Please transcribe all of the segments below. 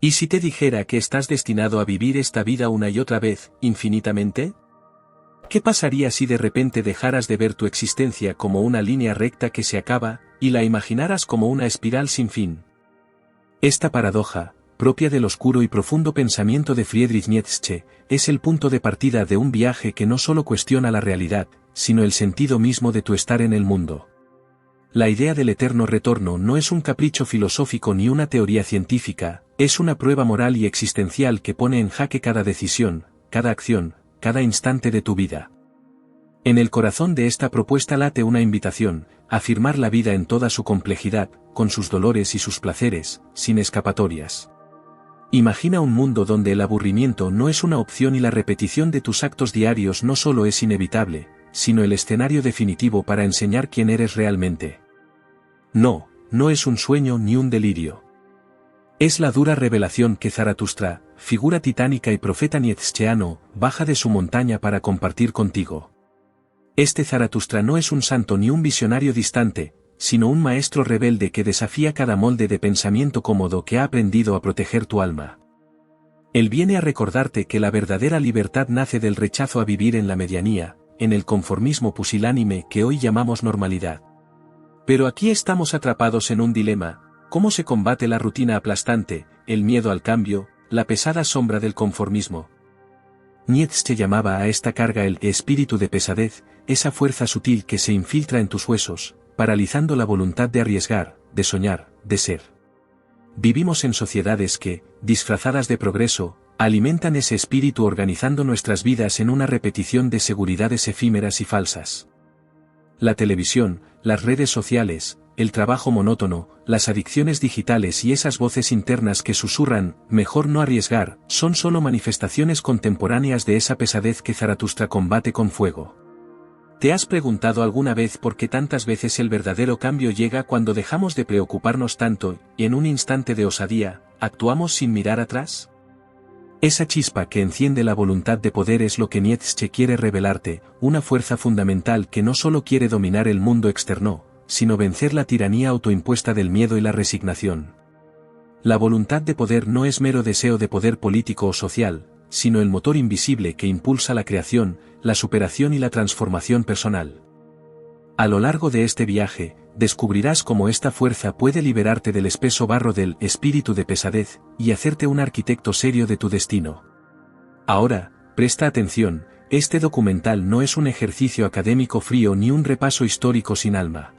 ¿Y si te dijera que estás destinado a vivir esta vida una y otra vez, infinitamente? ¿Qué pasaría si de repente dejaras de ver tu existencia como una línea recta que se acaba, y la imaginaras como una espiral sin fin? Esta paradoja, propia del oscuro y profundo pensamiento de Friedrich Nietzsche, es el punto de partida de un viaje que no solo cuestiona la realidad, sino el sentido mismo de tu estar en el mundo. La idea del eterno retorno no es un capricho filosófico ni una teoría científica, es una prueba moral y existencial que pone en jaque cada decisión, cada acción, cada instante de tu vida. En el corazón de esta propuesta late una invitación, a afirmar la vida en toda su complejidad, con sus dolores y sus placeres, sin escapatorias. Imagina un mundo donde el aburrimiento no es una opción y la repetición de tus actos diarios no solo es inevitable, sino el escenario definitivo para enseñar quién eres realmente. No, no es un sueño ni un delirio. Es la dura revelación que Zaratustra, figura titánica y profeta nietzscheano, baja de su montaña para compartir contigo. Este Zaratustra no es un santo ni un visionario distante, sino un maestro rebelde que desafía cada molde de pensamiento cómodo que ha aprendido a proteger tu alma. Él viene a recordarte que la verdadera libertad nace del rechazo a vivir en la medianía, en el conformismo pusilánime que hoy llamamos normalidad. Pero aquí estamos atrapados en un dilema: ¿cómo se combate la rutina aplastante, el miedo al cambio, la pesada sombra del conformismo? Nietzsche llamaba a esta carga el espíritu de pesadez, esa fuerza sutil que se infiltra en tus huesos, paralizando la voluntad de arriesgar, de soñar, de ser. Vivimos en sociedades que, disfrazadas de progreso, alimentan ese espíritu organizando nuestras vidas en una repetición de seguridades efímeras y falsas. La televisión, las redes sociales, el trabajo monótono, las adicciones digitales y esas voces internas que susurran, mejor no arriesgar, son solo manifestaciones contemporáneas de esa pesadez que Zaratustra combate con fuego. ¿Te has preguntado alguna vez por qué tantas veces el verdadero cambio llega cuando dejamos de preocuparnos tanto, y en un instante de osadía, actuamos sin mirar atrás? Esa chispa que enciende la voluntad de poder es lo que Nietzsche quiere revelarte, una fuerza fundamental que no solo quiere dominar el mundo externo, sino vencer la tiranía autoimpuesta del miedo y la resignación. La voluntad de poder no es mero deseo de poder político o social, sino el motor invisible que impulsa la creación, la superación y la transformación personal. A lo largo de este viaje, descubrirás cómo esta fuerza puede liberarte del espeso barro del espíritu de pesadez, y hacerte un arquitecto serio de tu destino. Ahora, presta atención, este documental no es un ejercicio académico frío ni un repaso histórico sin alma.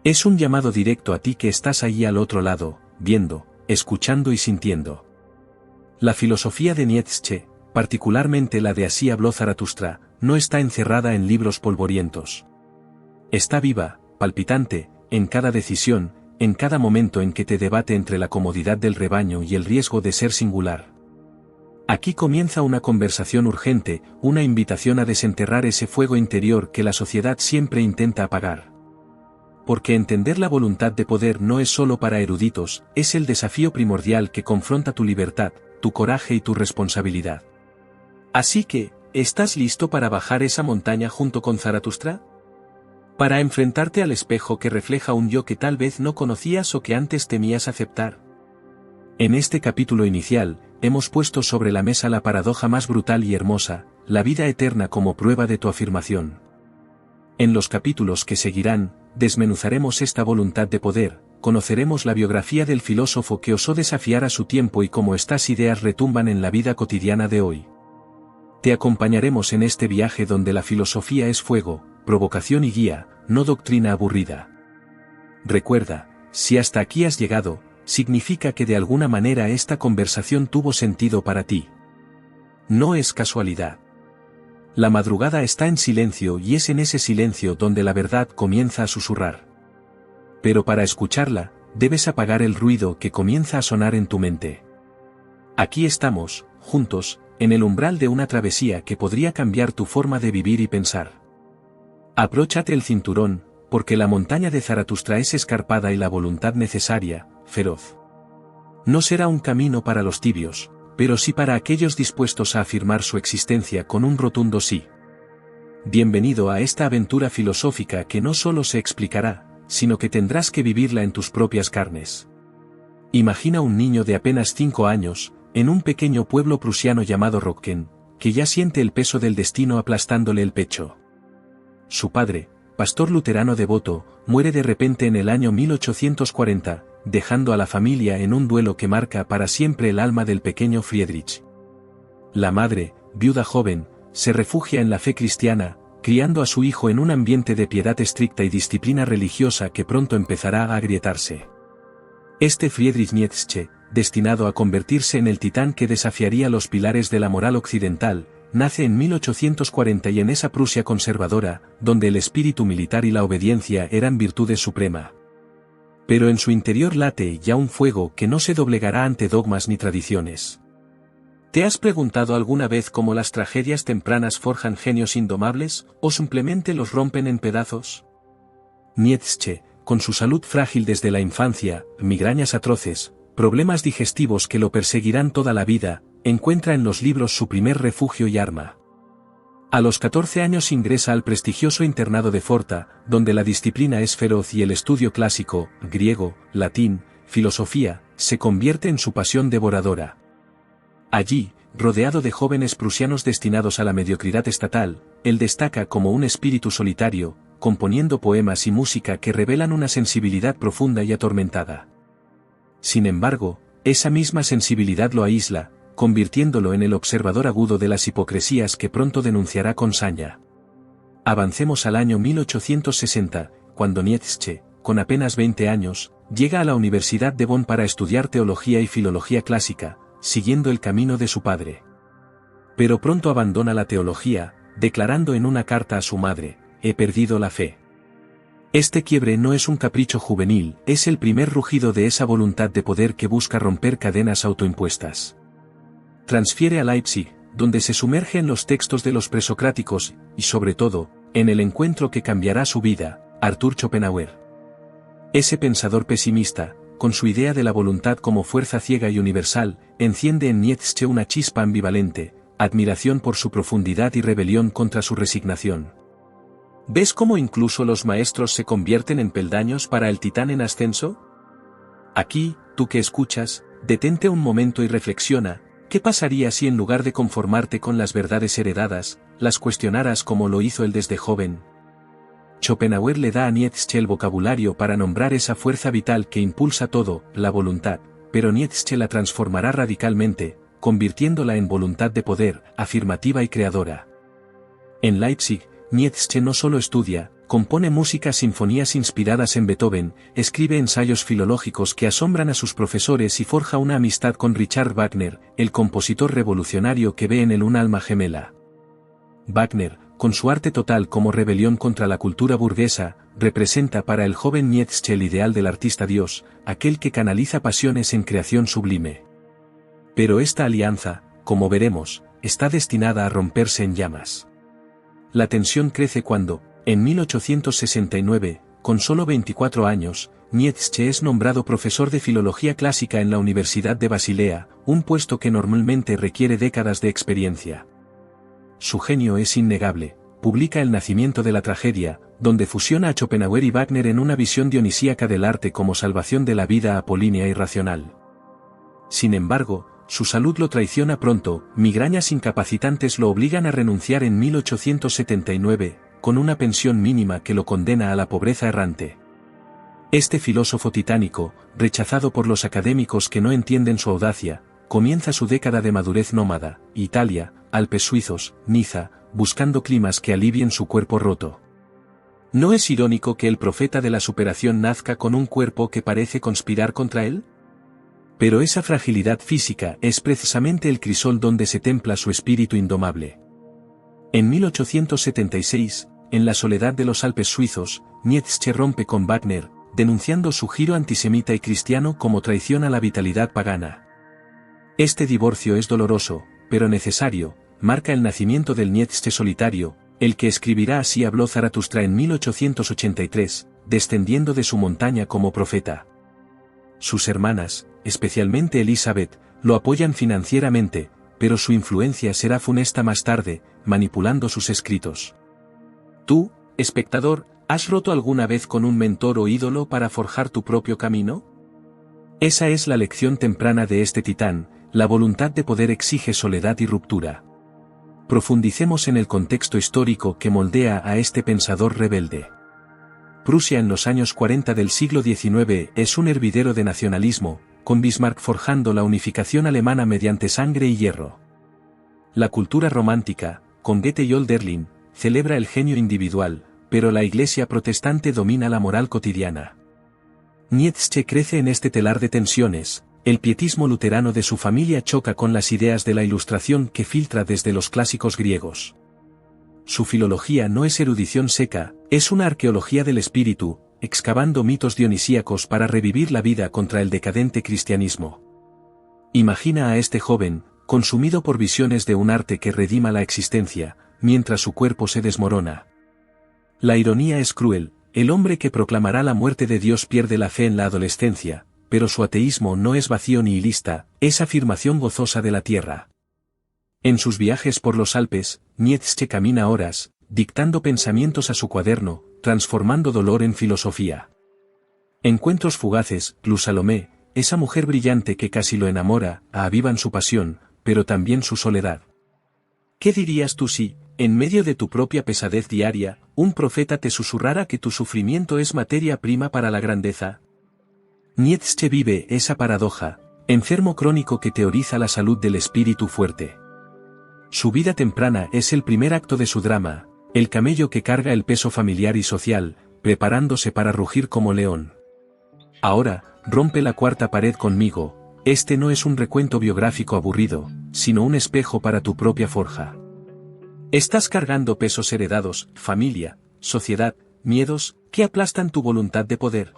Es un llamado directo a ti que estás ahí al otro lado, viendo, escuchando y sintiendo. La filosofía de Nietzsche, particularmente la de Así habló Zaratustra, no está encerrada en libros polvorientos. Está viva, palpitante, en cada decisión, en cada momento en que te debate entre la comodidad del rebaño y el riesgo de ser singular. Aquí comienza una conversación urgente, una invitación a desenterrar ese fuego interior que la sociedad siempre intenta apagar. Porque entender la voluntad de poder no es solo para eruditos, es el desafío primordial que confronta tu libertad, tu coraje y tu responsabilidad. Así que, ¿estás listo para bajar esa montaña junto con Zaratustra? Para enfrentarte al espejo que refleja un yo que tal vez no conocías o que antes temías aceptar. En este capítulo inicial, hemos puesto sobre la mesa la paradoja más brutal y hermosa, la vida eterna como prueba de tu afirmación. En los capítulos que seguirán, desmenuzaremos esta voluntad de poder, conoceremos la biografía del filósofo que osó desafiar a su tiempo y cómo estas ideas retumban en la vida cotidiana de hoy. Te acompañaremos en este viaje donde la filosofía es fuego, provocación y guía, no doctrina aburrida. Recuerda, si hasta aquí has llegado, significa que de alguna manera esta conversación tuvo sentido para ti. No es casualidad. La madrugada está en silencio y es en ese silencio donde la verdad comienza a susurrar. Pero para escucharla, debes apagar el ruido que comienza a sonar en tu mente. Aquí estamos, juntos, en el umbral de una travesía que podría cambiar tu forma de vivir y pensar. Abróchate el cinturón, porque la montaña de Zaratustra es escarpada y la voluntad necesaria, feroz. No será un camino para los tibios, pero sí para aquellos dispuestos a afirmar su existencia con un rotundo sí. Bienvenido a esta aventura filosófica que no solo se explicará, sino que tendrás que vivirla en tus propias carnes. Imagina un niño de apenas 5 años, en un pequeño pueblo prusiano llamado Rocken, que ya siente el peso del destino aplastándole el pecho. Su padre, pastor luterano devoto, muere de repente en el año 1840, dejando a la familia en un duelo que marca para siempre el alma del pequeño Friedrich. La madre, viuda joven, se refugia en la fe cristiana, criando a su hijo en un ambiente de piedad estricta y disciplina religiosa que pronto empezará a agrietarse. Este Friedrich Nietzsche, destinado a convertirse en el titán que desafiaría los pilares de la moral occidental, nace en 1840 y en esa Prusia conservadora, donde el espíritu militar y la obediencia eran virtudes suprema. Pero en su interior late ya un fuego que no se doblegará ante dogmas ni tradiciones. ¿Te has preguntado alguna vez cómo las tragedias tempranas forjan genios indomables, o simplemente los rompen en pedazos? Nietzsche, con su salud frágil desde la infancia, migrañas atroces, problemas digestivos que lo perseguirán toda la vida, encuentra en los libros su primer refugio y arma. A los 14 años ingresa al prestigioso internado de Forta, donde la disciplina es feroz y el estudio clásico, griego, latín, filosofía, se convierte en su pasión devoradora. Allí, rodeado de jóvenes prusianos destinados a la mediocridad estatal, él destaca como un espíritu solitario, componiendo poemas y música que revelan una sensibilidad profunda y atormentada. Sin embargo, esa misma sensibilidad lo aísla, convirtiéndolo en el observador agudo de las hipocresías que pronto denunciará con saña. Avancemos al año 1860, cuando Nietzsche, con apenas 20 años, llega a la Universidad de Bonn para estudiar teología y filología clásica, siguiendo el camino de su padre. Pero pronto abandona la teología, declarando en una carta a su madre: «He perdido la fe». Este quiebre no es un capricho juvenil, es el primer rugido de esa voluntad de poder que busca romper cadenas autoimpuestas. Transfiere a Leipzig, donde se sumerge en los textos de los presocráticos, y sobre todo, en el encuentro que cambiará su vida, Arthur Schopenhauer. Ese pensador pesimista, con su idea de la voluntad como fuerza ciega y universal, enciende en Nietzsche una chispa ambivalente, admiración por su profundidad y rebelión contra su resignación. ¿Ves cómo incluso los maestros se convierten en peldaños para el titán en ascenso? Aquí, tú que escuchas, detente un momento y reflexiona, ¿qué pasaría si en lugar de conformarte con las verdades heredadas, las cuestionaras como lo hizo él desde joven? Schopenhauer le da a Nietzsche el vocabulario para nombrar esa fuerza vital que impulsa todo, la voluntad, pero Nietzsche la transformará radicalmente, convirtiéndola en voluntad de poder, afirmativa y creadora. En Leipzig, Nietzsche no solo estudia, compone música, sinfonías inspiradas en Beethoven, escribe ensayos filológicos que asombran a sus profesores y forja una amistad con Richard Wagner, el compositor revolucionario que ve en él un alma gemela. Wagner, con su arte total como rebelión contra la cultura burguesa, representa para el joven Nietzsche el ideal del artista Dios, aquel que canaliza pasiones en creación sublime. Pero esta alianza, como veremos, está destinada a romperse en llamas. La tensión crece cuando, en 1869, con solo 24 años, Nietzsche es nombrado profesor de filología clásica en la Universidad de Basilea, un puesto que normalmente requiere décadas de experiencia. Su genio es innegable, publica El nacimiento de la tragedia, donde fusiona a Schopenhauer y Wagner en una visión dionisíaca del arte como salvación de la vida apolínea y racional. Sin embargo, su salud lo traiciona pronto, migrañas incapacitantes lo obligan a renunciar en 1879, con una pensión mínima que lo condena a la pobreza errante. Este filósofo titánico, rechazado por los académicos que no entienden su audacia, comienza su década de madurez nómada, Italia, Alpes suizos, Niza, buscando climas que alivien su cuerpo roto. ¿No es irónico que el profeta de la superación nazca con un cuerpo que parece conspirar contra él? Pero esa fragilidad física es precisamente el crisol donde se templa su espíritu indomable. En 1876, en la soledad de los Alpes suizos, Nietzsche rompe con Wagner, denunciando su giro antisemita y cristiano como traición a la vitalidad pagana. Este divorcio es doloroso, pero necesario, marca el nacimiento del Nietzsche solitario, el que escribirá Así habló Zaratustra en 1883, descendiendo de su montaña como profeta. Sus hermanas, especialmente Elizabeth, lo apoyan financieramente, pero su influencia será funesta más tarde, manipulando sus escritos. ¿Tú, espectador, has roto alguna vez con un mentor o ídolo para forjar tu propio camino? Esa es la lección temprana de este titán, la voluntad de poder exige soledad y ruptura. Profundicemos en el contexto histórico que moldea a este pensador rebelde. Prusia en los años 40 del siglo XIX es un hervidero de nacionalismo, con Bismarck forjando la unificación alemana mediante sangre y hierro. La cultura romántica, con Goethe y Hölderlin, celebra el genio individual, pero la Iglesia protestante domina la moral cotidiana. Nietzsche crece en este telar de tensiones, el pietismo luterano de su familia choca con las ideas de la Ilustración que filtra desde los clásicos griegos. Su filología no es erudición seca, es una arqueología del espíritu, excavando mitos dionisíacos para revivir la vida contra el decadente cristianismo. Imagina a este joven, consumido por visiones de un arte que redima la existencia, mientras su cuerpo se desmorona. La ironía es cruel, el hombre que proclamará la muerte de Dios pierde la fe en la adolescencia, pero su ateísmo no es vacío nihilista, es afirmación gozosa de la tierra. En sus viajes por los Alpes, Nietzsche camina horas, dictando pensamientos a su cuaderno, transformando dolor en filosofía. Encuentros fugaces, Luz Salomé, esa mujer brillante que casi lo enamora, avivan su pasión, pero también su soledad. ¿Qué dirías tú si, en medio de tu propia pesadez diaria, un profeta te susurrara que tu sufrimiento es materia prima para la grandeza? Nietzsche vive esa paradoja, enfermo crónico que teoriza la salud del espíritu fuerte. Su vida temprana es el primer acto de su drama, el camello que carga el peso familiar y social, preparándose para rugir como león. Ahora, rompe la cuarta pared conmigo, este no es un recuento biográfico aburrido, sino un espejo para tu propia forja. Estás cargando pesos heredados, familia, sociedad, miedos, que aplastan tu voluntad de poder.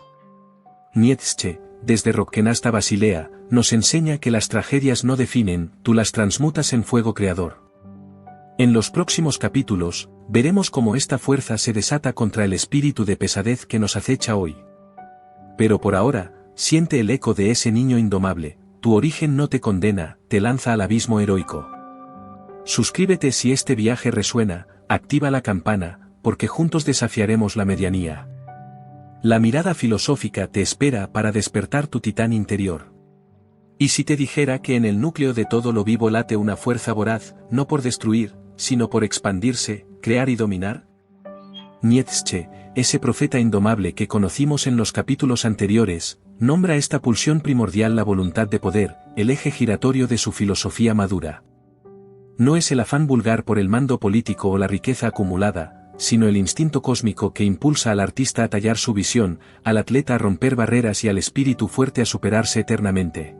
Nietzsche, desde Rocken hasta Basilea, nos enseña que las tragedias no definen, tú las transmutas en fuego creador. En los próximos capítulos, veremos cómo esta fuerza se desata contra el espíritu de pesadez que nos acecha hoy. Pero por ahora, siente el eco de ese niño indomable, tu origen no te condena, te lanza al abismo heroico. Suscríbete si este viaje resuena, activa la campana, porque juntos desafiaremos la medianía. La mirada filosófica te espera para despertar tu titán interior. ¿Y si te dijera que en el núcleo de todo lo vivo late una fuerza voraz, no por destruir, sino por expandirse, crear y dominar? Nietzsche, ese profeta indomable que conocimos en los capítulos anteriores, nombra esta pulsión primordial la voluntad de poder, el eje giratorio de su filosofía madura. No es el afán vulgar por el mando político o la riqueza acumulada, sino el instinto cósmico que impulsa al artista a tallar su visión, al atleta a romper barreras y al espíritu fuerte a superarse eternamente.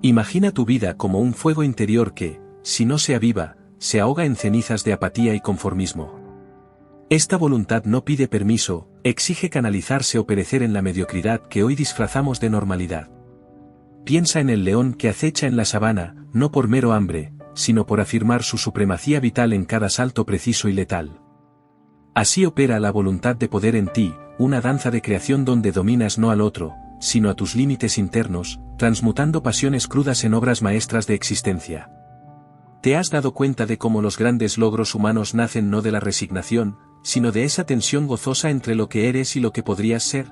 Imagina tu vida como un fuego interior que, si no se aviva, se ahoga en cenizas de apatía y conformismo. Esta voluntad no pide permiso, exige canalizarse o perecer en la mediocridad que hoy disfrazamos de normalidad. Piensa en el león que acecha en la sabana, no por mero hambre, sino por afirmar su supremacía vital en cada salto preciso y letal. Así opera la voluntad de poder en ti, una danza de creación donde dominas no al otro, sino a tus límites internos, transmutando pasiones crudas en obras maestras de existencia. ¿Te has dado cuenta de cómo los grandes logros humanos nacen no de la resignación, sino de esa tensión gozosa entre lo que eres y lo que podrías ser?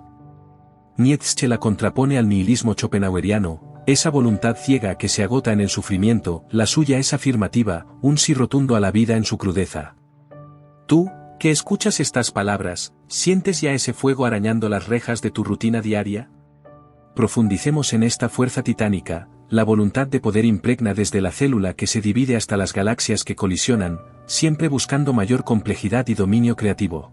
Nietzsche la contrapone al nihilismo schopenhaueriano, esa voluntad ciega que se agota en el sufrimiento, la suya es afirmativa, un sí rotundo a la vida en su crudeza. Tú, que escuchas estas palabras, ¿sientes ya ese fuego arañando las rejas de tu rutina diaria? Profundicemos en esta fuerza titánica, la voluntad de poder impregna desde la célula que se divide hasta las galaxias que colisionan, siempre buscando mayor complejidad y dominio creativo.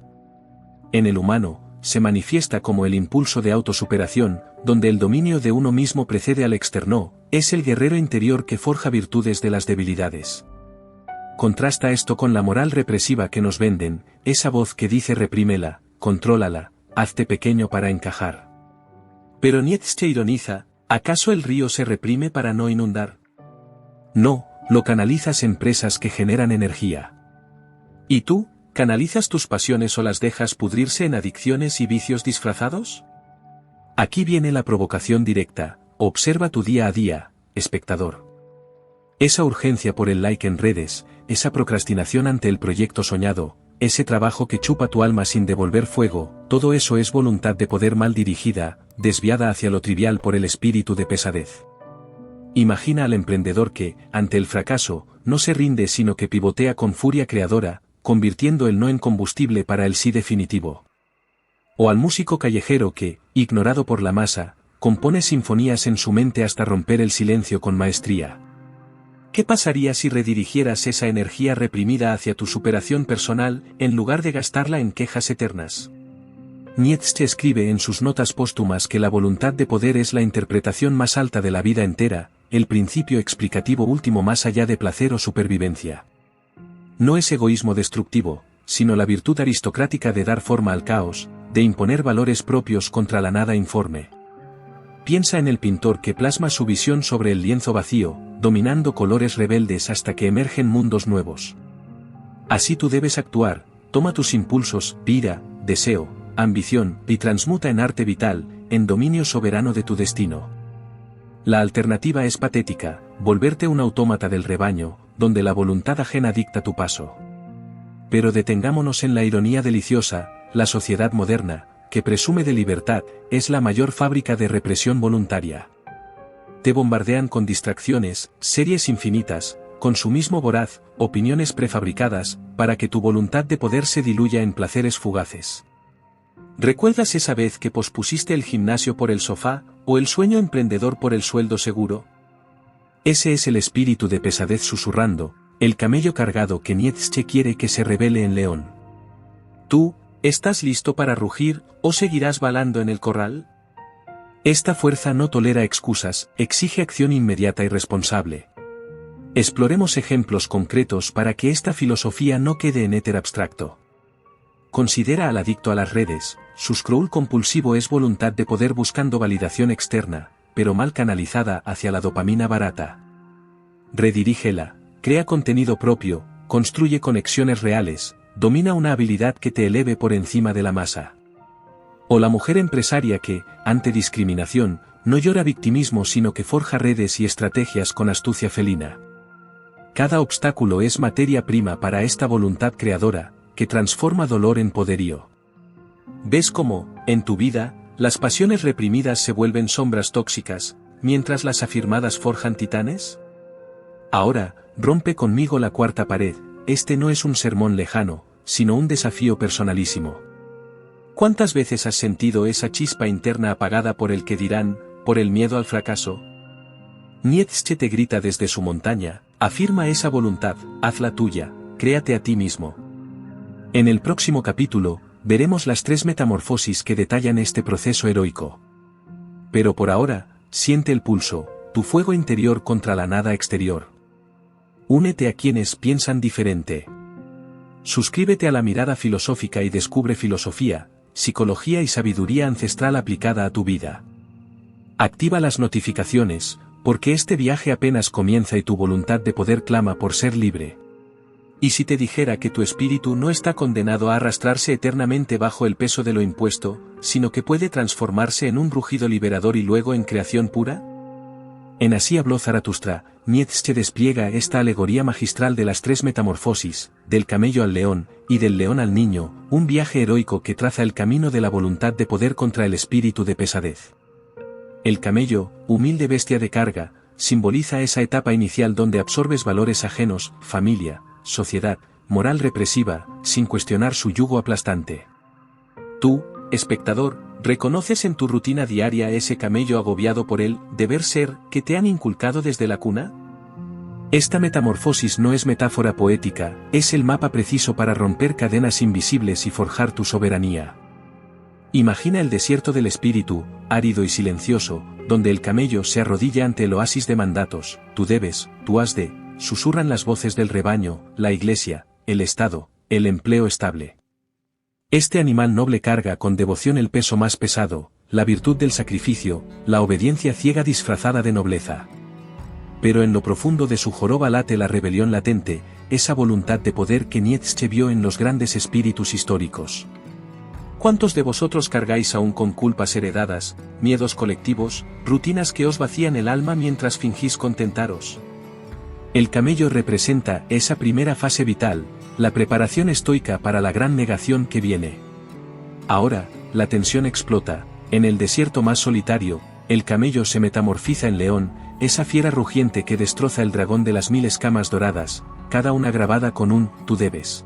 En el humano, se manifiesta como el impulso de autosuperación, donde el dominio de uno mismo precede al externo, es el guerrero interior que forja virtudes de las debilidades. Contrasta esto con la moral represiva que nos venden, esa voz que dice reprímela, contrólala, hazte pequeño para encajar. Pero Nietzsche ironiza, ¿acaso el río se reprime para no inundar? No, lo canalizas en presas que generan energía. ¿Y tú, canalizas tus pasiones o las dejas pudrirse en adicciones y vicios disfrazados? Aquí viene la provocación directa, observa tu día a día, espectador. Esa urgencia por el like en redes, esa procrastinación ante el proyecto soñado, ese trabajo que chupa tu alma sin devolver fuego, todo eso es voluntad de poder mal dirigida, desviada hacia lo trivial por el espíritu de pesadez. Imagina al emprendedor que, ante el fracaso, no se rinde sino que pivotea con furia creadora, convirtiendo el no en combustible para el sí definitivo. O al músico callejero que, ignorado por la masa, compone sinfonías en su mente hasta romper el silencio con maestría. ¿Qué pasaría si redirigieras esa energía reprimida hacia tu superación personal, en lugar de gastarla en quejas eternas? Nietzsche escribe en sus notas póstumas que la voluntad de poder es la interpretación más alta de la vida entera, el principio explicativo último más allá de placer o supervivencia. No es egoísmo destructivo, sino la virtud aristocrática de dar forma al caos, de imponer valores propios contra la nada informe. Piensa en el pintor que plasma su visión sobre el lienzo vacío, dominando colores rebeldes hasta que emergen mundos nuevos. Así tú debes actuar, toma tus impulsos, ira, deseo, ambición, y transmuta en arte vital, en dominio soberano de tu destino. La alternativa es patética, volverte un autómata del rebaño, donde la voluntad ajena dicta tu paso. Pero detengámonos en la ironía deliciosa, la sociedad moderna, que presume de libertad, es la mayor fábrica de represión voluntaria. Te bombardean con distracciones, series infinitas, consumismo voraz, opiniones prefabricadas, para que tu voluntad de poder se diluya en placeres fugaces. ¿Recuerdas esa vez que pospusiste el gimnasio por el sofá, o el sueño emprendedor por el sueldo seguro? Ese es el espíritu de pesadez susurrando, el camello cargado que Nietzsche quiere que se revele en León. ¿Tú, estás listo para rugir, o seguirás balando en el corral? Esta fuerza no tolera excusas, exige acción inmediata y responsable. Exploremos ejemplos concretos para que esta filosofía no quede en éter abstracto. Considera al adicto a las redes, su scroll compulsivo es voluntad de poder buscando validación externa, pero mal canalizada hacia la dopamina barata. Redirígela, crea contenido propio, construye conexiones reales, domina una habilidad que te eleve por encima de la masa. O la mujer empresaria que, ante discriminación, no llora victimismo sino que forja redes y estrategias con astucia felina. Cada obstáculo es materia prima para esta voluntad creadora, que transforma dolor en poderío. ¿Ves cómo, en tu vida, las pasiones reprimidas se vuelven sombras tóxicas, mientras las afirmadas forjan titanes? Ahora, rompe conmigo la cuarta pared, este no es un sermón lejano, sino un desafío personalísimo. ¿Cuántas veces has sentido esa chispa interna apagada por el que dirán, por el miedo al fracaso? Nietzsche te grita desde su montaña, afirma esa voluntad, hazla tuya, créate a ti mismo. En el próximo capítulo, veremos las 3 metamorfosis que detallan este proceso heroico. Pero por ahora, siente el pulso, tu fuego interior contra la nada exterior. Únete a quienes piensan diferente. Suscríbete a La Mirada Filosófica y descubre filosofía, psicología y sabiduría ancestral aplicada a tu vida. Activa las notificaciones, porque este viaje apenas comienza y tu voluntad de poder clama por ser libre. ¿Y si te dijera que tu espíritu no está condenado a arrastrarse eternamente bajo el peso de lo impuesto, sino que puede transformarse en un rugido liberador y luego en creación pura? En Así habló Zaratustra, Nietzsche despliega esta alegoría magistral de las 3 metamorfosis, del camello al león, y del león al niño, un viaje heroico que traza el camino de la voluntad de poder contra el espíritu de pesadez. El camello, humilde bestia de carga, simboliza esa etapa inicial donde absorbes valores ajenos, familia, sociedad, moral represiva, sin cuestionar su yugo aplastante. Tú, espectador, ¿reconoces en tu rutina diaria ese camello agobiado por el deber ser que te han inculcado desde la cuna? Esta metamorfosis no es metáfora poética, es el mapa preciso para romper cadenas invisibles y forjar tu soberanía. Imagina el desierto del espíritu, árido y silencioso, donde el camello se arrodilla ante el oasis de mandatos, tú debes, tú has de, susurran las voces del rebaño, la iglesia, el Estado, el empleo estable. Este animal noble carga con devoción el peso más pesado, la virtud del sacrificio, la obediencia ciega disfrazada de nobleza. Pero en lo profundo de su joroba late la rebelión latente, esa voluntad de poder que Nietzsche vio en los grandes espíritus históricos. ¿Cuántos de vosotros cargáis aún con culpas heredadas, miedos colectivos, rutinas que os vacían el alma mientras fingís contentaros? El camello representa esa primera fase vital, la preparación estoica para la gran negación que viene. Ahora, la tensión explota, en el desierto más solitario, el camello se metamorfiza en león, esa fiera rugiente que destroza el dragón de las 1000 escamas doradas, cada una grabada con un «tú debes».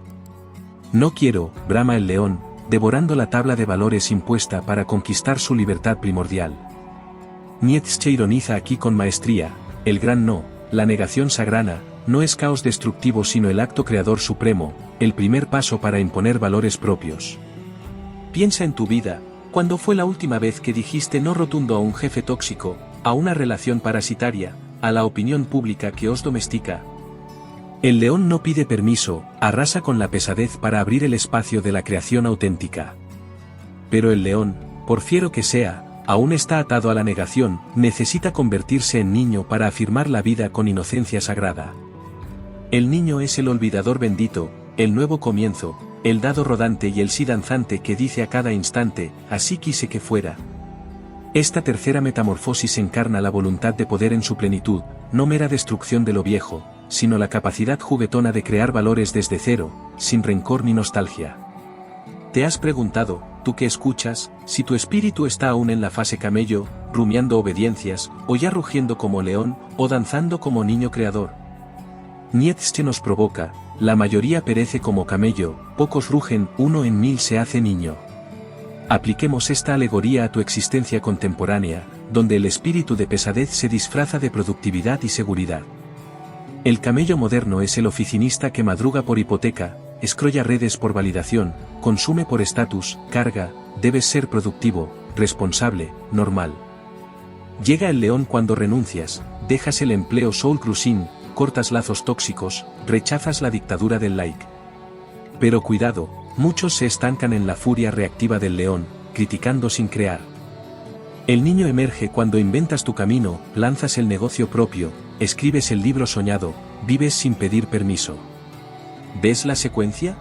No quiero, brama el león, devorando la tabla de valores impuesta para conquistar su libertad primordial. Nietzsche ironiza aquí con maestría, el gran no, la negación sagrada, no es caos destructivo sino el acto creador supremo, el primer paso para imponer valores propios. Piensa en tu vida, ¿cuándo fue la última vez que dijiste no rotundo a un jefe tóxico, a una relación parasitaria, a la opinión pública que os domestica? El león no pide permiso, arrasa con la pesadez para abrir el espacio de la creación auténtica. Pero el león, por fiero que sea, aún está atado a la negación, necesita convertirse en niño para afirmar la vida con inocencia sagrada. El niño es el olvidador bendito, el nuevo comienzo, el dado rodante y el sí danzante que dice a cada instante, así quise que fuera. Esta tercera metamorfosis encarna la voluntad de poder en su plenitud, no mera destrucción de lo viejo, sino la capacidad juguetona de crear valores desde cero, sin rencor ni nostalgia. ¿Te has preguntado, tú que escuchas, si tu espíritu está aún en la fase camello, rumiando obediencias, o ya rugiendo como león, o danzando como niño creador? Nietzsche nos provoca, la mayoría perece como camello, pocos rugen, 1 en 1000 se hace niño. Apliquemos esta alegoría a tu existencia contemporánea, donde el espíritu de pesadez se disfraza de productividad y seguridad. El camello moderno es el oficinista que madruga por hipoteca, escrolla redes por validación, consume por estatus, carga, debes ser productivo, responsable, normal. Llega el león cuando renuncias, dejas el empleo soul cruising, cortas lazos tóxicos, rechazas la dictadura del like. Pero cuidado, muchos se estancan en la furia reactiva del león, criticando sin crear. El niño emerge cuando inventas tu camino, lanzas el negocio propio, escribes el libro soñado, vives sin pedir permiso. ¿Ves la secuencia?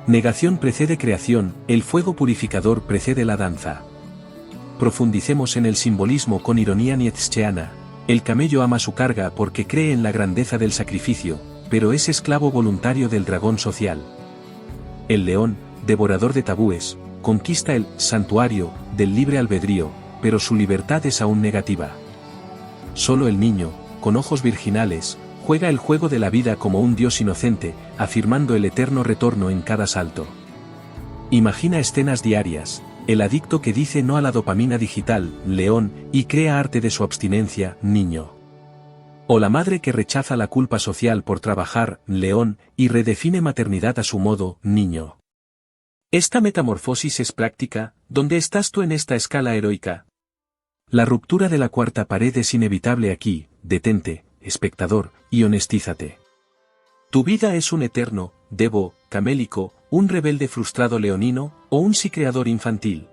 Negación precede creación, el fuego purificador precede la danza. Profundicemos en el simbolismo con ironía nietzscheana. El camello ama su carga porque cree en la grandeza del sacrificio, pero es esclavo voluntario del dragón social. El león, devorador de tabúes, conquista el santuario del libre albedrío, pero su libertad es aún negativa. Solo el niño, con ojos virginales, juega el juego de la vida como un dios inocente, afirmando el eterno retorno en cada salto. Imagina escenas diarias, el adicto que dice no a la dopamina digital, león, y crea arte de su abstinencia, niño. O la madre que rechaza la culpa social por trabajar, león, y redefine maternidad a su modo, niño. Esta metamorfosis es práctica, ¿dónde estás tú en esta escala heroica? La ruptura de la cuarta pared es inevitable aquí, detente, espectador, y honestízate. Tu vida es un eterno, debo, camélico, un rebelde frustrado leonino, o un sí creador infantil.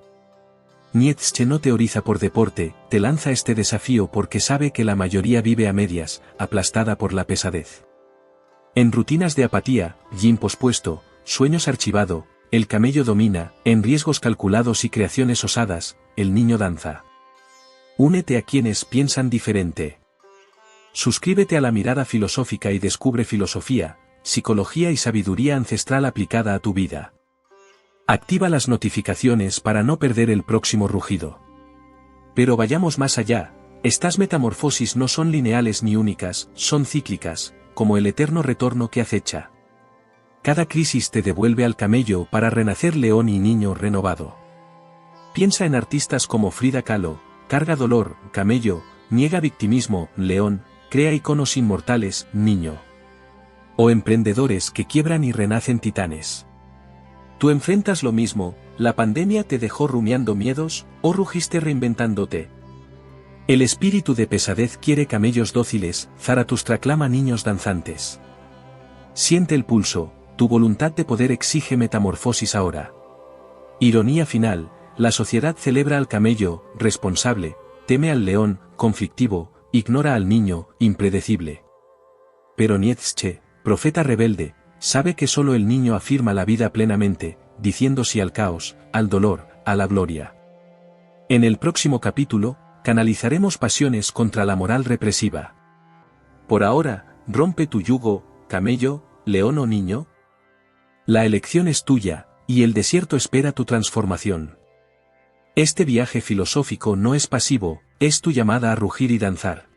Nietzsche no teoriza por deporte, te lanza este desafío porque sabe que la mayoría vive a medias, aplastada por la pesadez. En rutinas de apatía, yin pospuesto, sueños archivado, el camello domina, en riesgos calculados y creaciones osadas, el niño danza. Únete a quienes piensan diferente. Suscríbete a la mirada filosófica y descubre filosofía, psicología y sabiduría ancestral aplicada a tu vida. Activa las notificaciones para no perder el próximo rugido. Pero vayamos más allá, estas metamorfosis no son lineales ni únicas, son cíclicas, como el eterno retorno que acecha. Cada crisis te devuelve al camello para renacer león y niño renovado. Piensa en artistas como Frida Kahlo, carga dolor, camello, niega victimismo, león, crea iconos inmortales, niño. O emprendedores que quiebran y renacen titanes. Tú enfrentas lo mismo, la pandemia te dejó rumiando miedos, o rugiste reinventándote. El espíritu de pesadez quiere camellos dóciles, Zaratustra clama niños danzantes. Siente el pulso, tu voluntad de poder exige metamorfosis ahora. Ironía final, la sociedad celebra al camello, responsable, teme al león, conflictivo, ignora al niño, impredecible. Pero Nietzsche, profeta rebelde, sabe que solo el niño afirma la vida plenamente, diciendo sí al caos, al dolor, a la gloria. En el próximo capítulo, canalizaremos pasiones contra la moral represiva. Por ahora, rompe tu yugo, camello, león o niño. La elección es tuya, y el desierto espera tu transformación. Este viaje filosófico no es pasivo, es tu llamada a rugir y danzar.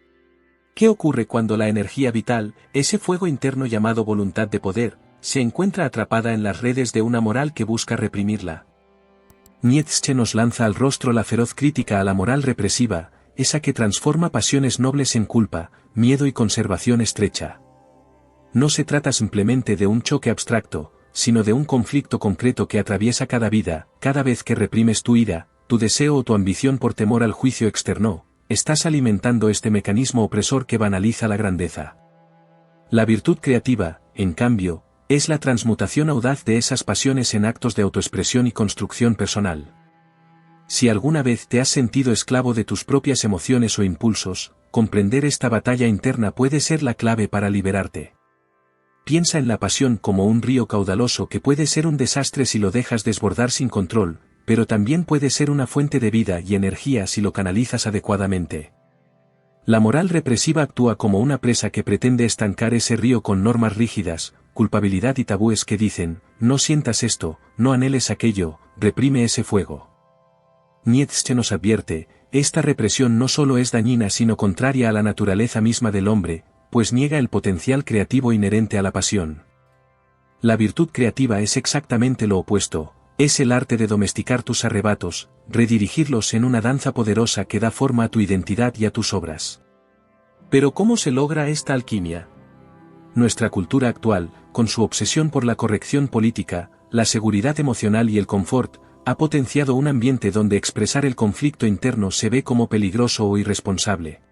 ¿Qué ocurre cuando la energía vital, ese fuego interno llamado voluntad de poder, se encuentra atrapada en las redes de una moral que busca reprimirla? Nietzsche nos lanza al rostro la feroz crítica a la moral represiva, esa que transforma pasiones nobles en culpa, miedo y conservación estrecha. No se trata simplemente de un choque abstracto, sino de un conflicto concreto que atraviesa cada vida. Cada vez que reprimes tu ira, tu deseo o tu ambición por temor al juicio externo, estás alimentando este mecanismo opresor que banaliza la grandeza. La virtud creativa, en cambio, es la transmutación audaz de esas pasiones en actos de autoexpresión y construcción personal. Si alguna vez te has sentido esclavo de tus propias emociones o impulsos, comprender esta batalla interna puede ser la clave para liberarte. Piensa en la pasión como un río caudaloso que puede ser un desastre si lo dejas desbordar sin control, pero también puede ser una fuente de vida y energía si lo canalizas adecuadamente. La moral represiva actúa como una presa que pretende estancar ese río con normas rígidas, culpabilidad y tabúes que dicen, no sientas esto, no anheles aquello, reprime ese fuego. Nietzsche nos advierte, esta represión no solo es dañina sino contraria a la naturaleza misma del hombre, pues niega el potencial creativo inherente a la pasión. La virtud creativa es exactamente lo opuesto, es el arte de domesticar tus arrebatos, redirigirlos en una danza poderosa que da forma a tu identidad y a tus obras. Pero ¿cómo se logra esta alquimia? Nuestra cultura actual, con su obsesión por la corrección política, la seguridad emocional y el confort, ha potenciado un ambiente donde expresar el conflicto interno se ve como peligroso o irresponsable.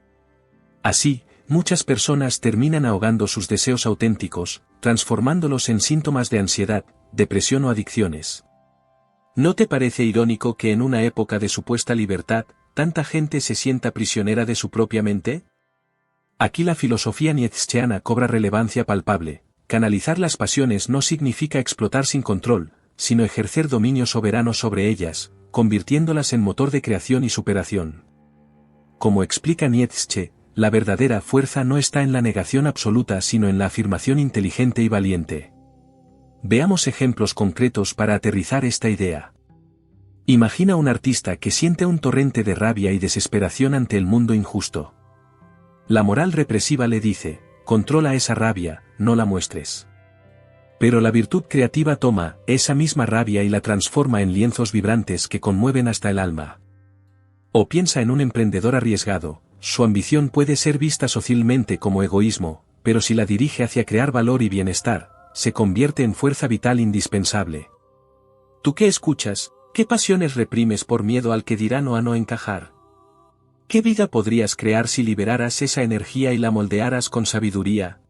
Así, muchas personas terminan ahogando sus deseos auténticos, transformándolos en síntomas de ansiedad, depresión o adicciones. ¿No te parece irónico que en una época de supuesta libertad, tanta gente se sienta prisionera de su propia mente? Aquí la filosofía nietzscheana cobra relevancia palpable. Canalizar las pasiones no significa explotar sin control, sino ejercer dominio soberano sobre ellas, convirtiéndolas en motor de creación y superación. Como explica Nietzsche, la verdadera fuerza no está en la negación absoluta sino en la afirmación inteligente y valiente. Veamos ejemplos concretos para aterrizar esta idea. Imagina un artista que siente un torrente de rabia y desesperación ante el mundo injusto. La moral represiva le dice, controla esa rabia, no la muestres. Pero la virtud creativa toma esa misma rabia y la transforma en lienzos vibrantes que conmueven hasta el alma. O piensa en un emprendedor arriesgado, su ambición puede ser vista socialmente como egoísmo, pero si la dirige hacia crear valor y bienestar, se convierte en fuerza vital indispensable. ¿Tú qué escuchas? ¿Qué pasiones reprimes por miedo al que dirán o a no encajar? ¿Qué vida podrías crear si liberaras esa energía y la moldearas con sabiduría?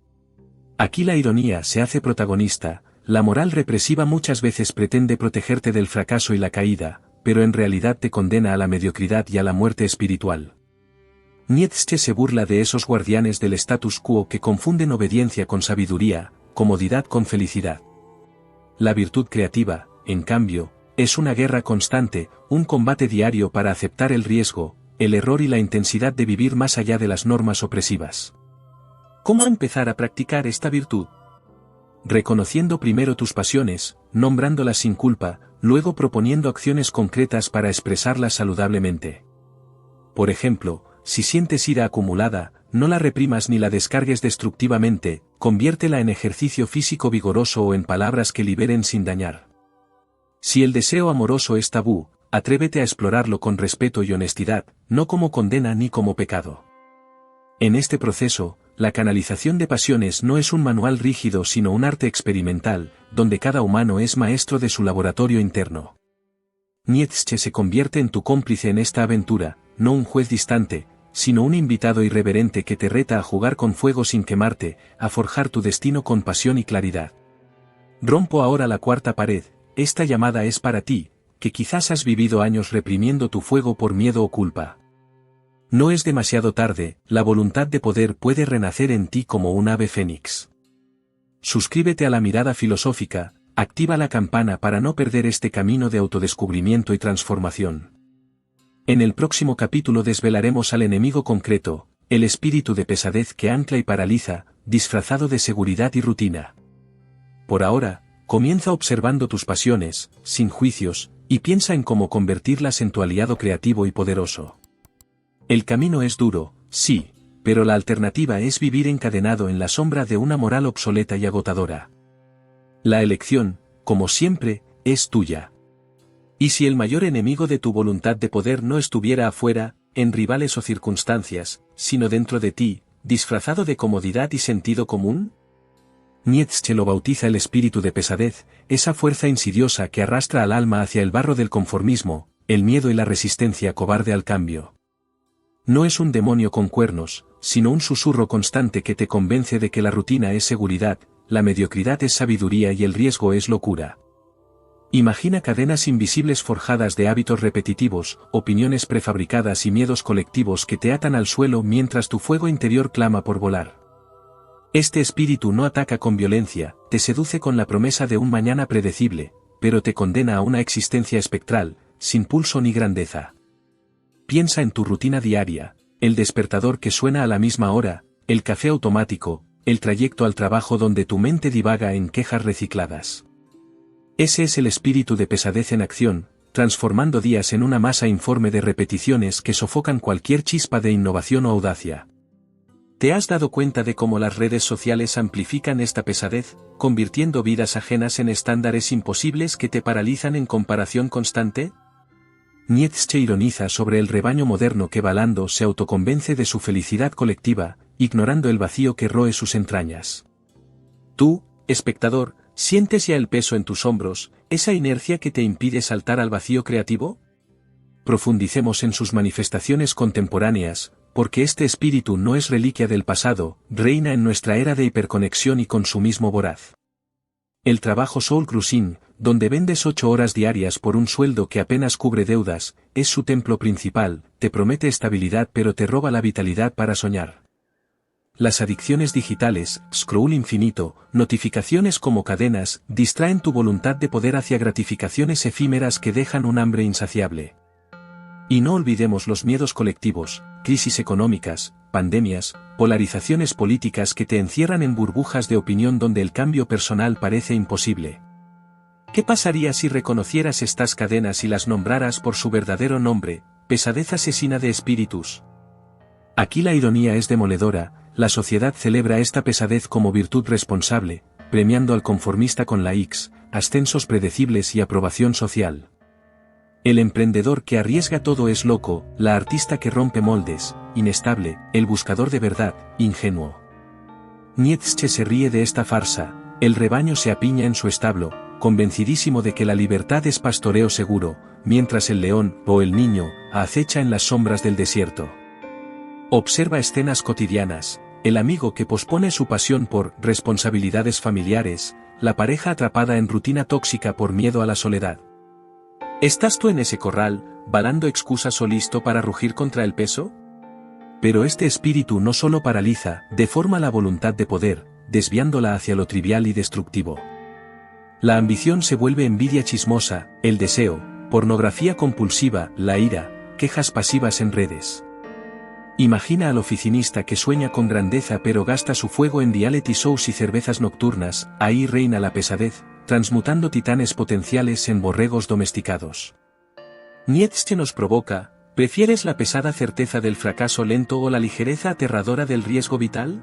Aquí la ironía se hace protagonista, la moral represiva muchas veces pretende protegerte del fracaso y la caída, pero en realidad te condena a la mediocridad y a la muerte espiritual. Nietzsche se burla de esos guardianes del status quo que confunden obediencia con sabiduría, comodidad con felicidad. La virtud creativa, en cambio, es una guerra constante, un combate diario para aceptar el riesgo, el error y la intensidad de vivir más allá de las normas opresivas. ¿Cómo empezar a practicar esta virtud? Reconociendo primero tus pasiones, nombrándolas sin culpa, luego proponiendo acciones concretas para expresarlas saludablemente. Por ejemplo, si sientes ira acumulada, no la reprimas ni la descargues destructivamente, conviértela en ejercicio físico vigoroso o en palabras que liberen sin dañar. Si el deseo amoroso es tabú, atrévete a explorarlo con respeto y honestidad, no como condena ni como pecado. En este proceso, la canalización de pasiones no es un manual rígido sino un arte experimental, donde cada humano es maestro de su laboratorio interno. Nietzsche se convierte en tu cómplice en esta aventura, no un juez distante, sino un invitado irreverente que te reta a jugar con fuego sin quemarte, a forjar tu destino con pasión y claridad. Rompo ahora la cuarta pared, esta llamada es para ti, que quizás has vivido años reprimiendo tu fuego por miedo o culpa. No es demasiado tarde, la voluntad de poder puede renacer en ti como un ave fénix. Suscríbete a La Mirada Filosófica, activa la campana para no perder este camino de autodescubrimiento y transformación. En el próximo capítulo desvelaremos al enemigo concreto, el espíritu de pesadez que ancla y paraliza, disfrazado de seguridad y rutina. Por ahora, Comienza observando tus pasiones, sin juicios, y piensa en cómo convertirlas en tu aliado creativo y poderoso. El camino es duro, sí, pero la alternativa es vivir encadenado en la sombra de una moral obsoleta y agotadora. La elección, como siempre, es tuya. Y si el mayor enemigo de tu voluntad de poder no estuviera afuera, en rivales o circunstancias, sino dentro de ti, disfrazado de comodidad y sentido común? Nietzsche lo bautiza el espíritu de pesadez, esa fuerza insidiosa que arrastra al alma hacia el barro del conformismo, el miedo y la resistencia cobarde al cambio. No es un demonio con cuernos, sino un susurro constante que te convence de que la rutina es seguridad, la mediocridad es sabiduría y el riesgo es locura. Imagina cadenas invisibles forjadas de hábitos repetitivos, opiniones prefabricadas y miedos colectivos que te atan al suelo mientras tu fuego interior clama por volar. Este espíritu no ataca con violencia, te seduce con la promesa de un mañana predecible, pero te condena a una existencia espectral, sin pulso ni grandeza. Piensa en tu rutina diaria, el despertador que suena a la misma hora, el café automático, el trayecto al trabajo donde tu mente divaga en quejas recicladas. Ese es el espíritu de pesadez en acción, transformando días en una masa informe de repeticiones que sofocan cualquier chispa de innovación o audacia. ¿Te has dado cuenta de cómo las redes sociales amplifican esta pesadez, convirtiendo vidas ajenas en estándares imposibles que te paralizan en comparación constante? Nietzsche ironiza sobre el rebaño moderno que balando se autoconvence de su felicidad colectiva, ignorando el vacío que roe sus entrañas. Tú, espectador, ¿sientes ya el peso en tus hombros, esa inercia que te impide saltar al vacío creativo? Profundicemos en sus manifestaciones contemporáneas, porque este espíritu no es reliquia del pasado, reina en nuestra era de hiperconexión y consumismo voraz. El trabajo soul cruising, donde vendes 8 horas diarias por un sueldo que apenas cubre deudas, es su templo principal, te promete estabilidad pero te roba la vitalidad para soñar. Las adicciones digitales, scroll infinito, notificaciones como cadenas, distraen tu voluntad de poder hacia gratificaciones efímeras que dejan un hambre insaciable. Y no olvidemos los miedos colectivos, crisis económicas, pandemias, polarizaciones políticas que te encierran en burbujas de opinión donde el cambio personal parece imposible. ¿Qué pasaría si reconocieras estas cadenas y las nombraras por su verdadero nombre, pesadez asesina de espíritus? Aquí la ironía es demoledora, la sociedad celebra esta pesadez como virtud responsable, premiando al conformista con likes, ascensos predecibles y aprobación social. El emprendedor que arriesga todo es loco, la artista que rompe moldes, inestable, el buscador de verdad, ingenuo. Nietzsche se ríe de esta farsa, el rebaño se apiña en su establo, convencidísimo de que la libertad es pastoreo seguro, mientras el león, o el niño, acecha en las sombras del desierto. Observa escenas cotidianas, el amigo que pospone su pasión por responsabilidades familiares, la pareja atrapada en rutina tóxica por miedo a la soledad. ¿Estás tú en ese corral, balando excusas o listo para rugir contra el peso? Pero este espíritu no solo paraliza, deforma la voluntad de poder, desviándola hacia lo trivial y destructivo. La ambición se vuelve envidia chismosa, el deseo, pornografía compulsiva, la ira, quejas pasivas en redes. Imagina al oficinista que sueña con grandeza pero gasta su fuego en reality shows y cervezas nocturnas, ahí reina la pesadez, transmutando titanes potenciales en borregos domesticados. Nietzsche nos provoca, ¿prefieres la pesada certeza del fracaso lento o la ligereza aterradora del riesgo vital?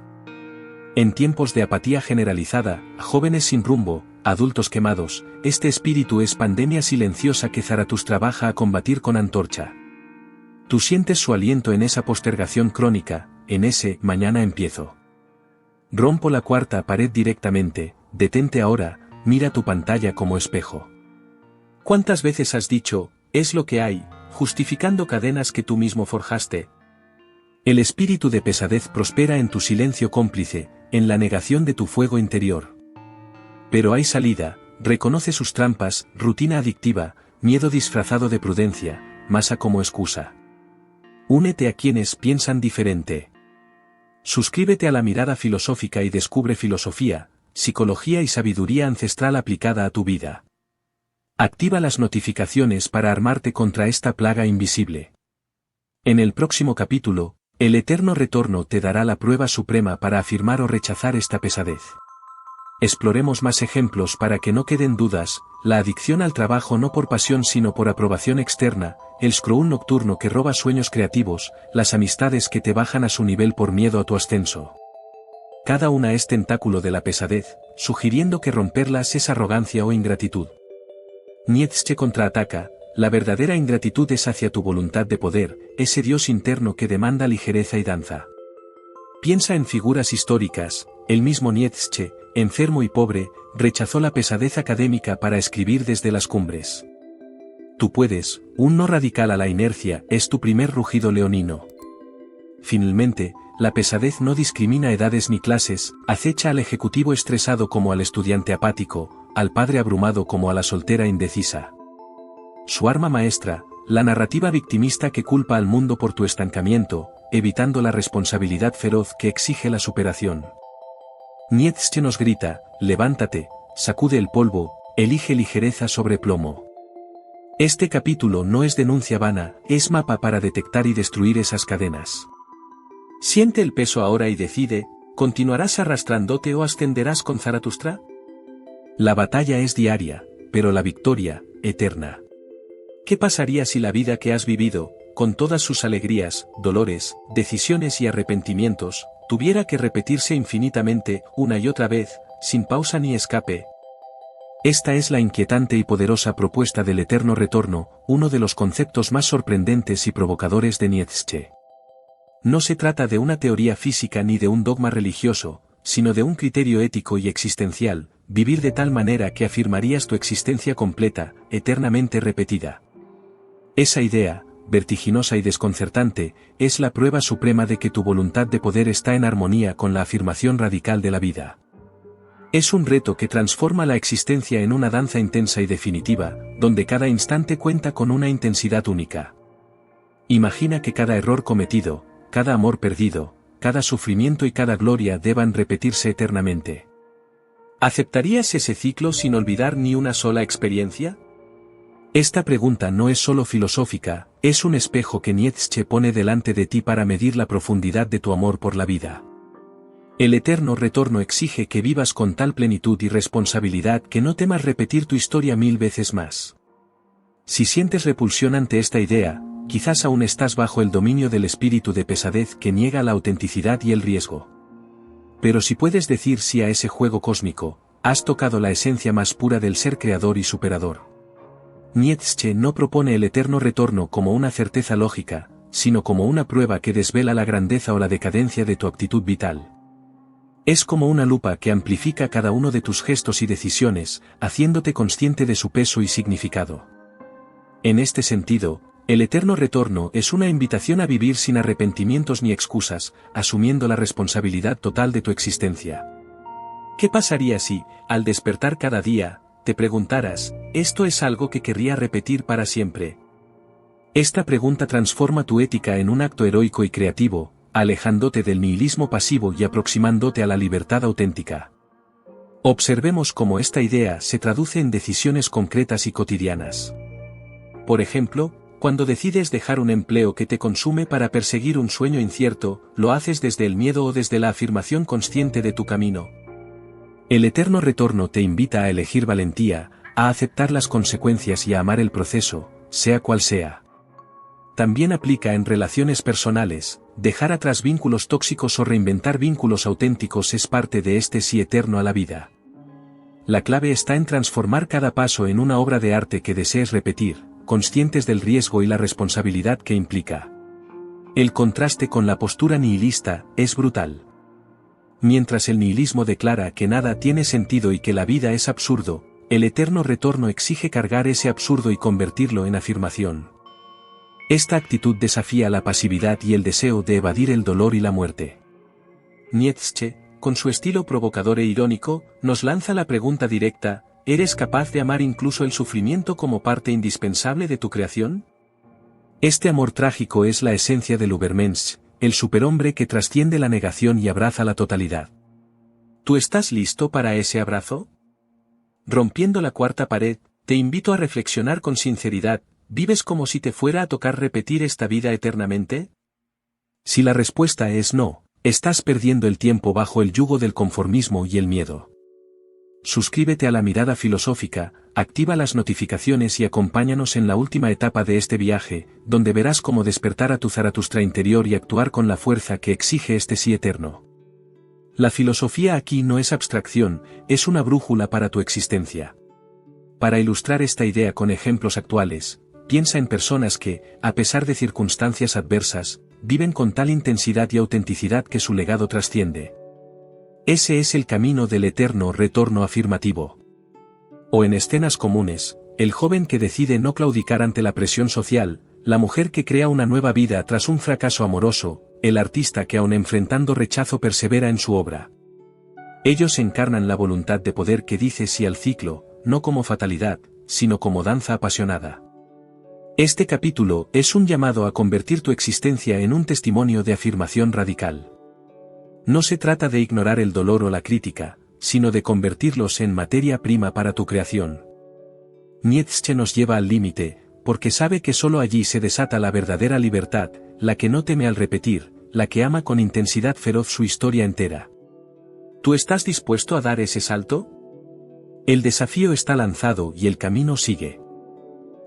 En tiempos de apatía generalizada, jóvenes sin rumbo, adultos quemados, este espíritu es pandemia silenciosa que Zaratustra baja a combatir con antorcha. Tú sientes su aliento en esa postergación crónica, en ese mañana empiezo. Rompo la cuarta pared directamente, detente ahora, mira tu pantalla como espejo. ¿Cuántas veces has dicho, es lo que hay, justificando cadenas que tú mismo forjaste? El espíritu de pesadez prospera en tu silencio cómplice, en la negación de tu fuego interior. Pero hay salida, reconoce sus trampas, rutina adictiva, miedo disfrazado de prudencia, masa como excusa. Únete a quienes piensan diferente. Suscríbete a la mirada filosófica y descubre filosofía, psicología y sabiduría ancestral aplicada a tu vida. Activa las notificaciones para armarte contra esta plaga invisible. En el próximo capítulo, el eterno retorno te dará la prueba suprema para afirmar o rechazar esta pesadez. Exploremos más ejemplos para que no queden dudas: la adicción al trabajo no por pasión sino por aprobación externa, el scroll nocturno que roba sueños creativos, las amistades que te bajan a su nivel por miedo a tu ascenso. Cada una es tentáculo de la pesadez, sugiriendo que romperlas es arrogancia o ingratitud. Nietzsche contraataca: la verdadera ingratitud es hacia tu voluntad de poder, ese Dios interno que demanda ligereza y danza. Piensa en figuras históricas. El mismo Nietzsche, enfermo y pobre, rechazó la pesadez académica para escribir desde las cumbres. Tú puedes, un no radical a la inercia, es tu primer rugido leonino. Finalmente, la pesadez no discrimina edades ni clases, acecha al ejecutivo estresado como al estudiante apático, al padre abrumado como a la soltera indecisa. Su arma maestra, la narrativa victimista que culpa al mundo por tu estancamiento, evitando la responsabilidad feroz que exige la superación. Nietzsche nos grita: levántate, sacude el polvo, elige ligereza sobre plomo. Este capítulo no es denuncia vana, es mapa para detectar y destruir esas cadenas. Siente el peso ahora y decide: ¿continuarás arrastrándote o ascenderás con Zaratustra? La batalla es diaria, pero la victoria, eterna. ¿Qué pasaría si la vida que has vivido, con todas sus alegrías, dolores, decisiones y arrepentimientos, tuviera que repetirse infinitamente, una y otra vez, sin pausa ni escape? Esta es la inquietante y poderosa propuesta del eterno retorno, uno de los conceptos más sorprendentes y provocadores de Nietzsche. No se trata de una teoría física ni de un dogma religioso, sino de un criterio ético y existencial: vivir de tal manera que afirmarías tu existencia completa, eternamente repetida. Esa idea, vertiginosa y desconcertante, es la prueba suprema de que tu voluntad de poder está en armonía con la afirmación radical de la vida. Es un reto que transforma la existencia en una danza intensa y definitiva, donde cada instante cuenta con una intensidad única. Imagina que cada error cometido, cada amor perdido, cada sufrimiento y cada gloria deban repetirse eternamente. ¿Aceptarías ese ciclo sin olvidar ni una sola experiencia? Esta pregunta no es solo filosófica, es un espejo que Nietzsche pone delante de ti para medir la profundidad de tu amor por la vida. El eterno retorno exige que vivas con tal plenitud y responsabilidad que no temas repetir tu historia 1000 veces más. Si sientes repulsión ante esta idea, quizás aún estás bajo el dominio del espíritu de pesadez que niega la autenticidad y el riesgo. Pero si puedes decir sí a ese juego cósmico, has tocado la esencia más pura del ser creador y superador. Nietzsche no propone el eterno retorno como una certeza lógica, sino como una prueba que desvela la grandeza o la decadencia de tu actitud vital. Es como una lupa que amplifica cada uno de tus gestos y decisiones, haciéndote consciente de su peso y significado. En este sentido, el eterno retorno es una invitación a vivir sin arrepentimientos ni excusas, asumiendo la responsabilidad total de tu existencia. ¿Qué pasaría si, al despertar cada día, te preguntaras: ¿esto es algo que querría repetir para siempre? Esta pregunta transforma tu ética en un acto heroico y creativo, alejándote del nihilismo pasivo y aproximándote a la libertad auténtica. Observemos cómo esta idea se traduce en decisiones concretas y cotidianas. Por ejemplo, cuando decides dejar un empleo que te consume para perseguir un sueño incierto, ¿lo haces desde el miedo o desde la afirmación consciente de tu camino? El eterno retorno te invita a elegir valentía, a aceptar las consecuencias y a amar el proceso, sea cual sea. También aplica en relaciones personales: dejar atrás vínculos tóxicos o reinventar vínculos auténticos es parte de este sí eterno a la vida. La clave está en transformar cada paso en una obra de arte que desees repetir, conscientes del riesgo y la responsabilidad que implica. El contraste con la postura nihilista es brutal. Mientras el nihilismo declara que nada tiene sentido y que la vida es absurdo, el eterno retorno exige cargar ese absurdo y convertirlo en afirmación. Esta actitud desafía la pasividad y el deseo de evadir el dolor y la muerte. Nietzsche, con su estilo provocador e irónico, nos lanza la pregunta directa: ¿eres capaz de amar incluso el sufrimiento como parte indispensable de tu creación? Este amor trágico es la esencia del Übermensch, el superhombre que trasciende la negación y abraza la totalidad. ¿Tú estás listo para ese abrazo? Rompiendo la cuarta pared, te invito a reflexionar con sinceridad: ¿vives como si te fuera a tocar repetir esta vida eternamente? Si la respuesta es no, estás perdiendo el tiempo bajo el yugo del conformismo y el miedo. Suscríbete a La Mirada Filosófica, activa las notificaciones y acompáñanos en la última etapa de este viaje, donde verás cómo despertar a tu Zaratustra interior y actuar con la fuerza que exige este sí eterno. La filosofía aquí no es abstracción, es una brújula para tu existencia. Para ilustrar esta idea con ejemplos actuales, piensa en personas que, a pesar de circunstancias adversas, viven con tal intensidad y autenticidad que su legado trasciende. Ese es el camino del eterno retorno afirmativo. O en escenas comunes, el joven que decide no claudicar ante la presión social, la mujer que crea una nueva vida tras un fracaso amoroso, el artista que aun enfrentando rechazo persevera en su obra. Ellos encarnan la voluntad de poder que dice sí al ciclo, no como fatalidad, sino como danza apasionada. Este capítulo es un llamado a convertir tu existencia en un testimonio de afirmación radical. No se trata de ignorar el dolor o la crítica, sino de convertirlos en materia prima para tu creación. Nietzsche nos lleva al límite, porque sabe que solo allí se desata la verdadera libertad, la que no teme al repetir, la que ama con intensidad feroz su historia entera. ¿Tú estás dispuesto a dar ese salto? El desafío está lanzado y el camino sigue.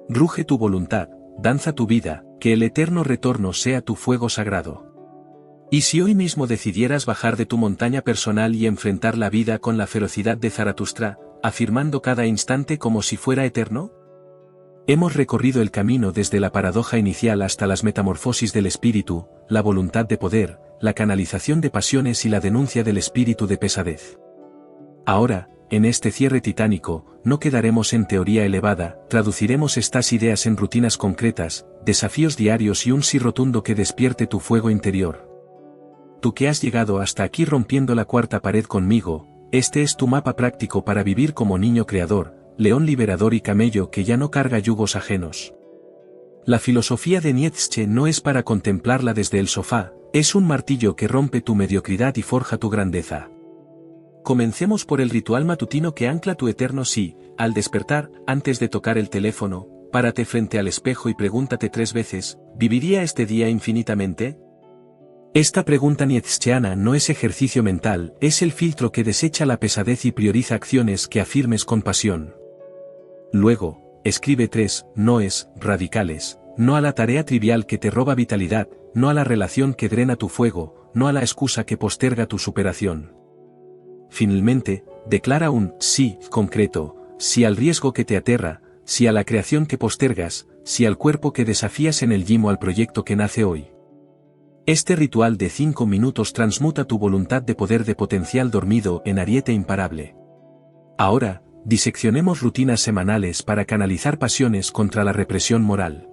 Ruge tu voluntad, danza tu vida, que el eterno retorno sea tu fuego sagrado. ¿Y si hoy mismo decidieras bajar de tu montaña personal y enfrentar la vida con la ferocidad de Zaratustra, afirmando cada instante como si fuera eterno? Hemos recorrido el camino desde la paradoja inicial hasta las metamorfosis del espíritu, la voluntad de poder, la canalización de pasiones y la denuncia del espíritu de pesadez. Ahora, en este cierre titánico, no quedaremos en teoría elevada, traduciremos estas ideas en rutinas concretas, desafíos diarios y un sí rotundo que despierte tu fuego interior. Tú que has llegado hasta aquí rompiendo la cuarta pared conmigo, este es tu mapa práctico para vivir como niño creador, león liberador y camello que ya no carga yugos ajenos. La filosofía de Nietzsche no es para contemplarla desde el sofá, es un martillo que rompe tu mediocridad y forja tu grandeza. Comencemos por el ritual matutino que ancla tu eterno sí. Al despertar, antes de tocar el teléfono, párate frente al espejo y pregúntate 3 veces, ¿viviría este día infinitamente? Esta pregunta nietzscheana no es ejercicio mental, es el filtro que desecha la pesadez y prioriza acciones que afirmes con pasión. Luego, escribe 3 noes radicales, no a la tarea trivial que te roba vitalidad, no a la relación que drena tu fuego, no a la excusa que posterga tu superación. Finalmente, declara un sí concreto, sí al riesgo que te aterra, sí a la creación que postergas, sí al cuerpo que desafías en el gym o al proyecto que nace hoy. Este ritual de 5 minutos transmuta tu voluntad de poder de potencial dormido en ariete imparable. Ahora, diseccionemos rutinas semanales para canalizar pasiones contra la represión moral.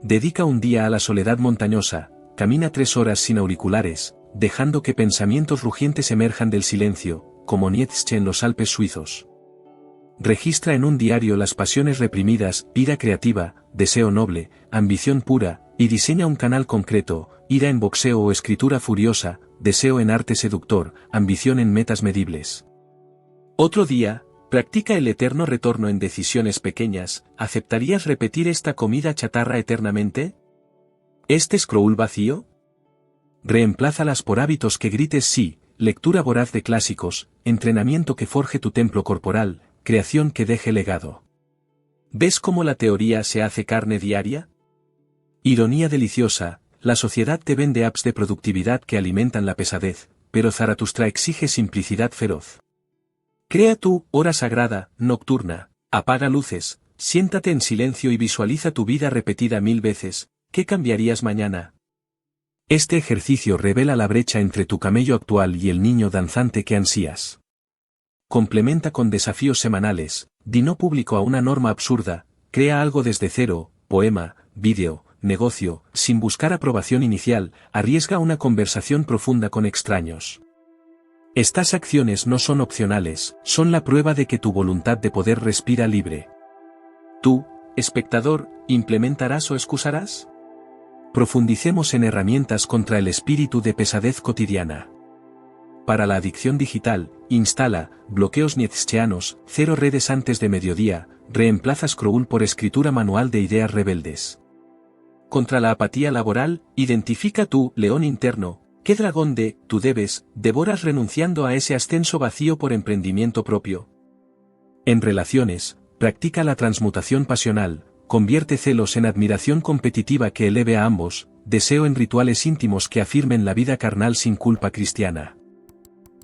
Dedica un día a la soledad montañosa, camina 3 horas sin auriculares, dejando que pensamientos rugientes emerjan del silencio, como Nietzsche en los Alpes suizos. Registra en un diario las pasiones reprimidas, ira creativa, deseo noble, ambición pura, y diseña un canal concreto, ira en boxeo o escritura furiosa, deseo en arte seductor, ambición en metas medibles. Otro día, practica el eterno retorno en decisiones pequeñas. ¿Aceptarías repetir esta comida chatarra eternamente? ¿Este scroll vacío? Reemplázalas por hábitos que grites sí, lectura voraz de clásicos, entrenamiento que forje tu templo corporal, creación que deje legado. ¿Ves cómo la teoría se hace carne diaria? Ironía deliciosa, la sociedad te vende apps de productividad que alimentan la pesadez, pero Zaratustra exige simplicidad feroz. Crea tu hora sagrada, nocturna, apaga luces, siéntate en silencio y visualiza tu vida repetida 1000 veces. ¿Qué cambiarías mañana? Este ejercicio revela la brecha entre tu camello actual y el niño danzante que ansías. Complementa con desafíos semanales, di no público a una norma absurda, crea algo desde cero, poema, vídeo, negocio, sin buscar aprobación inicial, arriesga una conversación profunda con extraños. Estas acciones no son opcionales, son la prueba de que tu voluntad de poder respira libre. Tú, espectador, ¿implementarás o excusarás? Profundicemos en herramientas contra el espíritu de pesadez cotidiana. Para la adicción digital, instala bloqueos nietzscheanos, 0 redes antes de mediodía, reemplaza scroll por escritura manual de ideas rebeldes. Contra la apatía laboral, identifica tu león interno, ¿Qué dragón de tú debes devoras renunciando a ese ascenso vacío por emprendimiento propio? En relaciones, practica la transmutación pasional, convierte celos en admiración competitiva que eleve a ambos, deseo en rituales íntimos que afirmen la vida carnal sin culpa cristiana.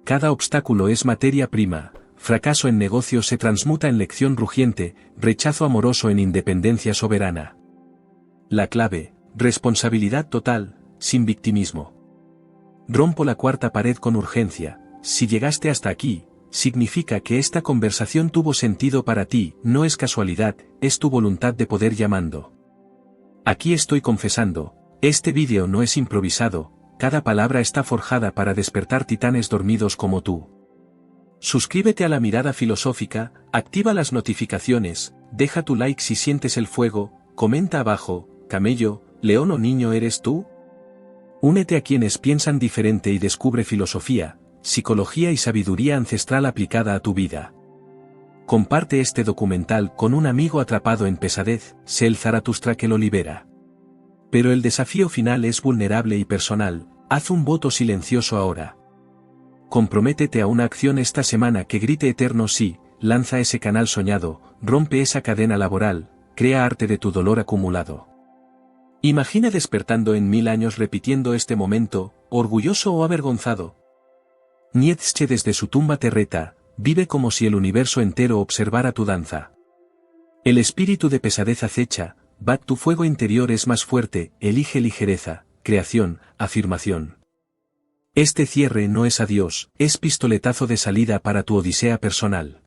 Cada obstáculo es materia prima, fracaso en negocio se transmuta en lección rugiente, rechazo amoroso en independencia soberana. La clave, responsabilidad total, sin victimismo. Rompo la cuarta pared con urgencia. Si llegaste hasta aquí, significa que esta conversación tuvo sentido para ti, no es casualidad, es tu voluntad de poder llamando. Aquí estoy confesando, este vídeo no es improvisado, cada palabra está forjada para despertar titanes dormidos como tú. Suscríbete a La Mirada Filosófica, activa las notificaciones, deja tu like si sientes el fuego, comenta abajo, camello, león o niño ¿eres tú? Únete a quienes piensan diferente y descubre filosofía, psicología y sabiduría ancestral aplicada a tu vida. Comparte este documental con un amigo atrapado en pesadez, sé el Zaratustra que lo libera. Pero el desafío final es vulnerable y personal, haz un voto silencioso ahora. Comprométete a una acción esta semana que grite eterno sí, lanza ese canal soñado, rompe esa cadena laboral, crea arte de tu dolor acumulado. Imagina despertando en 1000 años repitiendo este momento, orgulloso o avergonzado. Nietzsche desde su tumba te reta, vive como si el universo entero observara tu danza. El espíritu de pesadez acecha, Bat tu fuego interior es más fuerte, elige ligereza, creación, afirmación. Este cierre no es adiós, es pistoletazo de salida para tu odisea personal.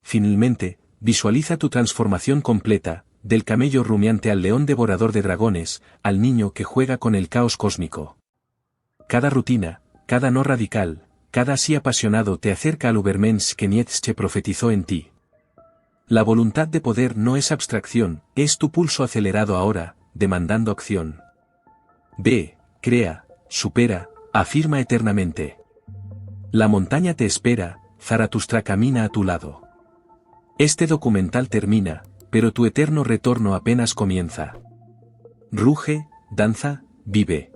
Finalmente, visualiza tu transformación completa, del camello rumiante al león devorador de dragones, al niño que juega con el caos cósmico. Cada rutina, cada no radical, cada sí apasionado te acerca al Übermensch que Nietzsche profetizó en ti. La voluntad de poder no es abstracción, es tu pulso acelerado ahora, demandando acción. Ve, crea, supera, afirma eternamente. La montaña te espera, Zaratustra camina a tu lado. Este documental termina, pero tu eterno retorno apenas comienza. Ruge, danza, vive.